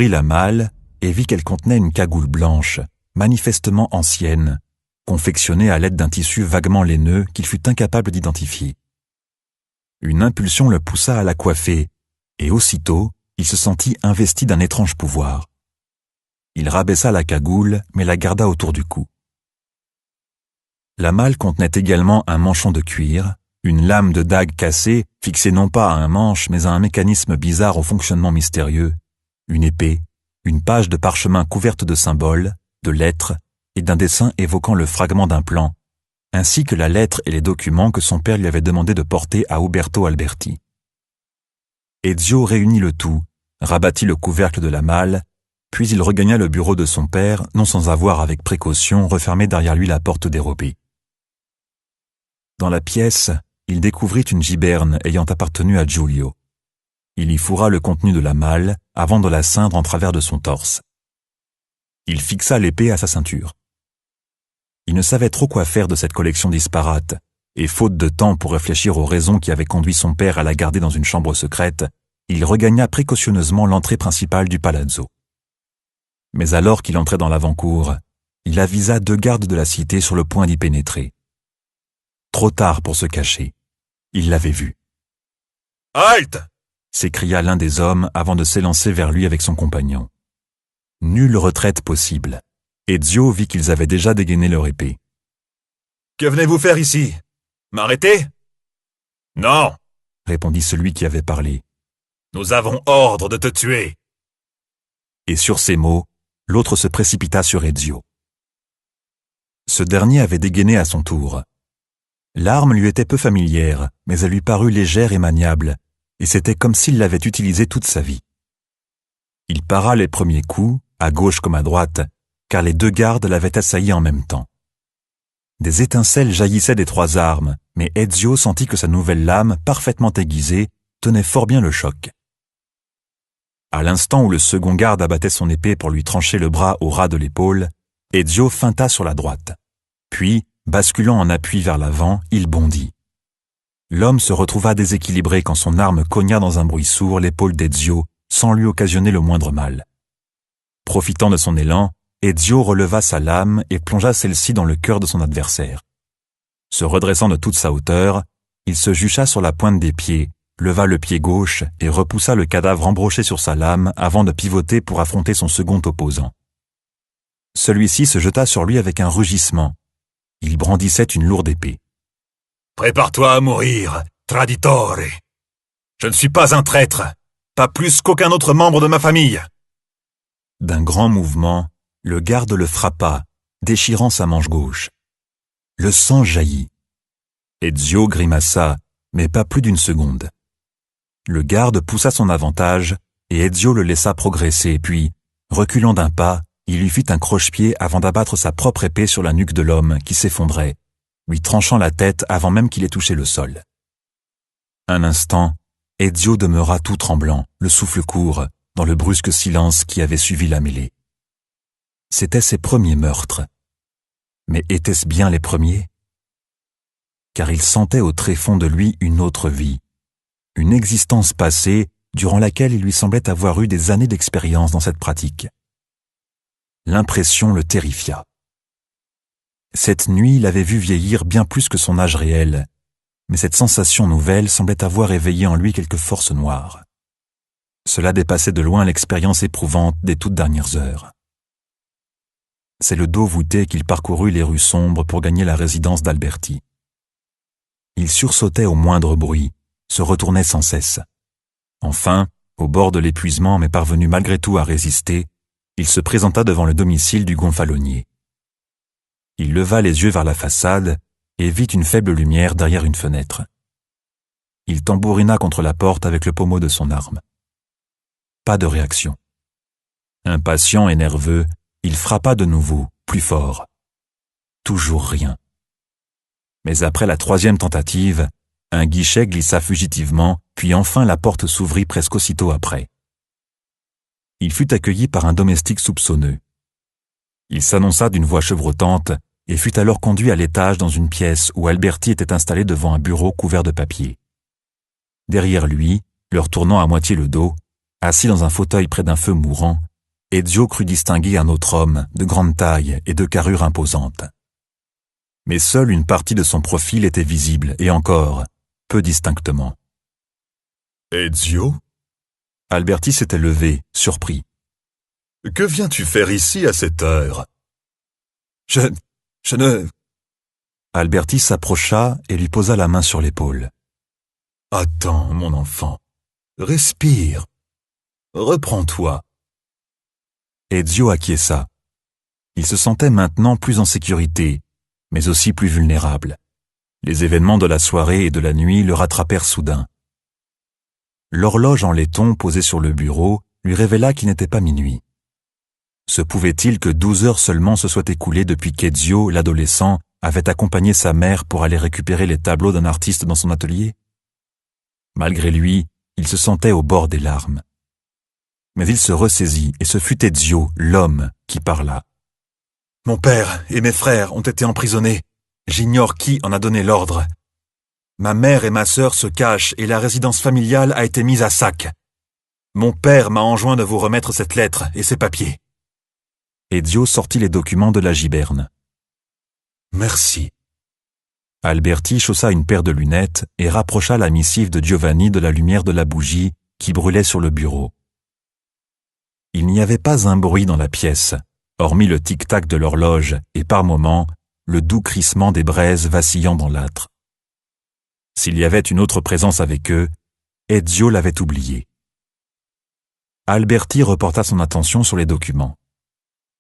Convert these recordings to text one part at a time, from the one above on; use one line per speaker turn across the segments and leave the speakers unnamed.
ouvrit la malle et vit qu'elle contenait une cagoule blanche, manifestement ancienne, confectionnée à l'aide d'un tissu vaguement laineux qu'il fut incapable d'identifier. Une impulsion le poussa à la coiffer, et aussitôt, il se sentit investi d'un étrange pouvoir. Il rabaissa la cagoule, mais la garda autour du cou. La malle contenait également un manchon de cuir, une lame de dague cassée, fixée non pas à un manche, mais à un mécanisme bizarre au fonctionnement mystérieux, une épée, une page de parchemin couverte de symboles, de lettres et d'un dessin évoquant le fragment d'un plan, ainsi que la lettre et les documents que son père lui avait demandé de porter à Uberto Alberti. Ezio réunit le tout, rabattit le couvercle de la malle, puis il regagna le bureau de son père, non sans avoir avec précaution refermé derrière lui la porte dérobée. Dans la pièce, il découvrit une giberne ayant appartenu à Giulio. Il y fourra le contenu de la malle avant de la ceindre en travers de son torse. Il fixa l'épée à sa ceinture. Il ne savait trop quoi faire de cette collection disparate, et faute de temps pour réfléchir aux raisons qui avaient conduit son père à la garder dans une chambre secrète, il regagna précautionneusement l'entrée principale du palazzo. Mais alors qu'il entrait dans l'avant-cour, il avisa 2 gardes de la cité sur le point d'y pénétrer. Trop tard pour se cacher. Il l'avait vu. « Halte !» s'écria l'un des hommes avant de s'élancer vers lui avec son compagnon. Nulle retraite possible. Ezio vit qu'ils avaient déjà dégainé leur épée. « Que venez-vous faire ici? M'arrêter? »« Non !» répondit celui qui avait parlé. « Nous avons ordre de te tuer. » Et sur ces mots, l'autre se précipita sur Ezio. Ce dernier avait dégainé à son tour. L'arme lui était peu familière, mais elle lui parut légère et maniable, et c'était comme s'il l'avait utilisée toute sa vie. Il para les premiers coups, à gauche comme à droite, car les 2 gardes l'avaient assailli en même temps. Des étincelles jaillissaient des 3 armes, mais Ezio sentit que sa nouvelle lame, parfaitement aiguisée, tenait fort bien le choc. À l'instant où le second garde abattait son épée pour lui trancher le bras au ras de l'épaule, Ezio feinta sur la droite. Puis, basculant en appui vers l'avant, il bondit. L'homme se retrouva déséquilibré quand son arme cogna dans un bruit sourd l'épaule d'Ezio, sans lui occasionner le moindre mal. Profitant de son élan, Ezio releva sa lame et plongea celle-ci dans le cœur de son adversaire. Se redressant de toute sa hauteur, il se jucha sur la pointe des pieds, leva le pied gauche et repoussa le cadavre embroché sur sa lame avant de pivoter pour affronter son second opposant. Celui-ci se jeta sur lui avec un rugissement. Il brandissait une lourde épée. « Prépare-toi à mourir, traditore. Je ne suis pas un traître, pas plus qu'aucun autre membre de ma famille. » D'un grand mouvement, le garde le frappa, déchirant sa manche gauche. Le sang jaillit. Ezio grimaça, mais pas plus d'1 seconde. Le garde poussa son avantage, et Ezio le laissa progresser, puis, reculant d'un pas, il lui fit un croche-pied avant d'abattre sa propre épée sur la nuque de l'homme qui s'effondrait, lui tranchant la tête avant même qu'il ait touché le sol. Un instant, Ezio demeura tout tremblant, le souffle court, dans le brusque silence qui avait suivi la mêlée. C'étaient ses premiers meurtres. Mais étaient-ce bien les premiers? Car il sentait au tréfonds de lui une autre vie, une existence passée durant laquelle il lui semblait avoir eu des années d'expérience dans cette pratique. L'impression le terrifia. Cette nuit, il avait vu vieillir bien plus que son âge réel, mais cette sensation nouvelle semblait avoir éveillé en lui quelque force noire. Cela dépassait de loin l'expérience éprouvante des toutes dernières heures. C'est le dos voûté qu'il parcourut les rues sombres pour gagner la résidence d'Alberti. Il sursautait au moindre bruit, se retournait sans cesse. Enfin, au bord de l'épuisement mais parvenu malgré tout à résister, il se présenta devant le domicile du gonfalonier. Il leva les yeux vers la façade et vit une faible lumière derrière une fenêtre. Il tambourina contre la porte avec le pommeau de son arme. Pas de réaction. Impatient et nerveux, il frappa de nouveau, plus fort. Toujours rien. Mais après la 3e tentative, un guichet glissa fugitivement, puis enfin la porte s'ouvrit presque aussitôt après. Il fut accueilli par un domestique soupçonneux. Il s'annonça d'une voix chevrotante et fut alors conduit à l'étage dans une pièce où Alberti était installé devant un bureau couvert de papier. Derrière lui, leur tournant à moitié le dos, assis dans un fauteuil près d'un feu mourant, Ezio crut distinguer un autre homme de grande taille et de carrure imposante. Mais seule une partie de son profil était visible, et encore, peu distinctement.
« Ezio ?»
Alberti s'était levé, surpris.
« Que viens-tu faire ici à cette heure ?»«
Je ne... » Alberti s'approcha et lui posa la main sur l'épaule.
« Attends, mon enfant. Respire. Reprends-toi. »
Ezio acquiesça. Il se sentait maintenant plus en sécurité, mais aussi plus vulnérable. Les événements de la soirée et de la nuit le rattrapèrent soudain. L'horloge en laiton posée sur le bureau lui révéla qu'il n'était pas minuit. Se pouvait-il que 12 heures seulement se soient écoulées depuis qu'Ezio, l'adolescent, avait accompagné sa mère pour aller récupérer les tableaux d'un artiste dans son atelier? Malgré lui, il se sentait au bord des larmes. Mais il se ressaisit et ce fut Ezio, l'homme, qui parla. « Mon père et mes frères ont été emprisonnés. J'ignore qui en a donné l'ordre. Ma mère et ma sœur se cachent et la résidence familiale a été mise à sac. Mon père m'a enjoint de vous remettre cette lettre et ces papiers. » Ezio sortit les documents de la giberne.
« Merci. »
Alberti chaussa une paire de lunettes et rapprocha la missive de Giovanni de la lumière de la bougie qui brûlait sur le bureau. Il n'y avait pas un bruit dans la pièce, hormis le tic-tac de l'horloge et par moments, le doux crissement des braises vacillant dans l'âtre. S'il y avait une autre présence avec eux, Ezio l'avait oublié. Alberti reporta son attention sur les documents.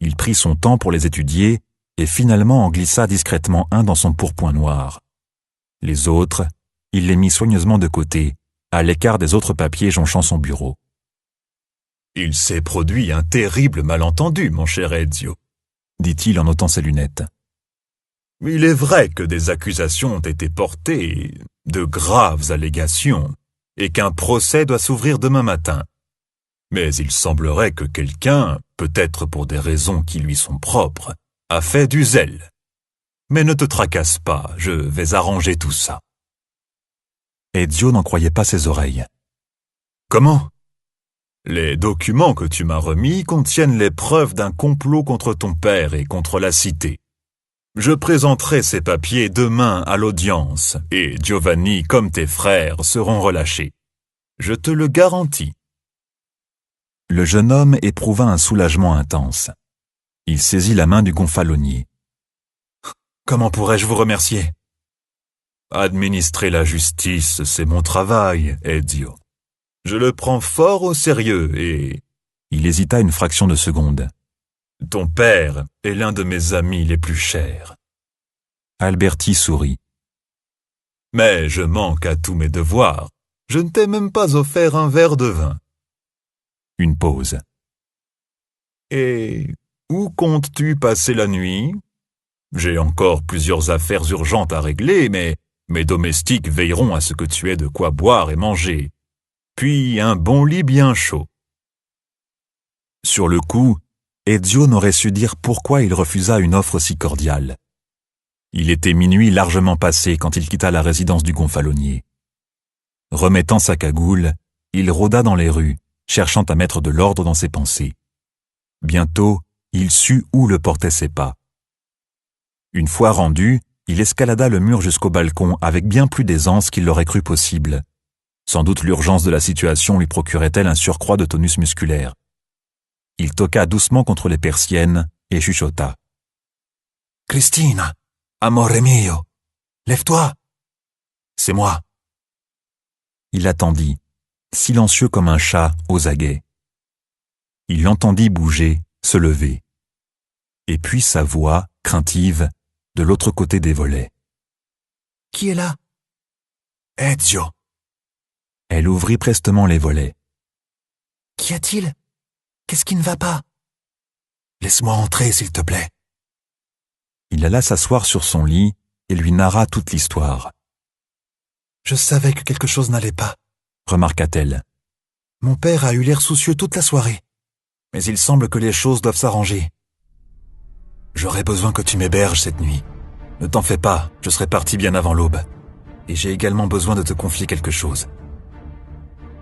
Il prit son temps pour les étudier et finalement en glissa discrètement un dans son pourpoint noir. Les autres, il les mit soigneusement de côté, à l'écart des autres papiers jonchant son bureau.
« Il s'est produit un terrible malentendu, mon cher Ezio, »
dit-il en ôtant ses lunettes.
« Il est vrai que des accusations ont été portées, de graves allégations, et qu'un procès doit s'ouvrir demain matin. Mais il semblerait que quelqu'un, peut-être pour des raisons qui lui sont propres, a fait du zèle. Mais ne te tracasse pas, je vais arranger tout ça. »
Ezio n'en croyait pas ses oreilles.
« Comment ? Les documents que tu m'as remis contiennent les preuves d'un complot contre ton père et contre la cité. Je présenterai ces papiers demain à l'audience, et Giovanni comme tes frères seront relâchés. Je te le garantis. »
Le jeune homme éprouva un soulagement intense. Il saisit la main du gonfalonier. « Comment pourrais-je vous remercier ?»«
Administrer la justice, c'est mon travail, Ezio. Je le prends fort au sérieux et... »
Il hésita une fraction de seconde.
« Ton père est l'un de mes amis les plus chers. »
Alberti sourit.
« Mais je manque à tous mes devoirs. Je ne t'ai même pas offert un verre de vin. »
Une pause.
« Et où comptes-tu passer la nuit ? J'ai encore plusieurs affaires urgentes à régler, mais mes domestiques veilleront à ce que tu aies de quoi boire et manger. Puis un bon lit bien chaud. »
Sur le coup, Ezio n'aurait su dire pourquoi il refusa une offre si cordiale. Il était minuit largement passé quand il quitta la résidence du gonfalonier. Remettant sa cagoule, il rôda dans les rues, cherchant à mettre de l'ordre dans ses pensées. Bientôt, il sut où le portaient ses pas. Une fois rendu, il escalada le mur jusqu'au balcon avec bien plus d'aisance qu'il l'aurait cru possible. Sans doute l'urgence de la situation lui procurait-elle un surcroît de tonus musculaire. Il toqua doucement contre les persiennes et chuchota. « Cristina, amore mio, lève-toi. C'est moi. » Il attendit, silencieux comme un chat aux aguets. Il l'entendit bouger, se lever. Et puis sa voix, craintive, de l'autre côté des volets. « Qui est là ?»« Ezio. » Elle ouvrit prestement les volets. « Qu'y a-t-il ? Qu'est-ce qui ne va pas ? Laisse-moi entrer, s'il te plaît. » Il alla s'asseoir sur son lit et lui narra toute l'histoire. « Je savais que quelque chose n'allait pas, » remarqua-t-elle. « Mon père a eu l'air soucieux toute la soirée, mais il semble que les choses doivent s'arranger. J'aurais besoin que tu m'héberges cette nuit. Ne t'en fais pas, je serai parti bien avant l'aube. Et j'ai également besoin de te confier quelque chose. »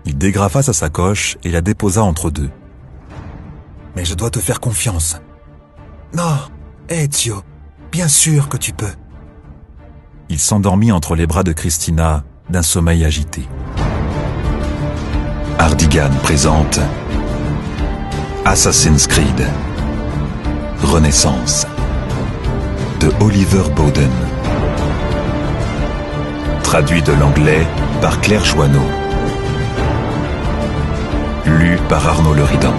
Il dégrafa sa sacoche et la déposa entre deux. mais je dois te faire confiance. Non, Ezio, bien sûr que tu peux. Il s'endormit entre les bras de Christina, d'un sommeil agité. Hardigan présente Assassin's Creed Renaissance de Oliver Bowden. Traduit de l'anglais par Claire Joanneau. Lu par Arnaud Leridan.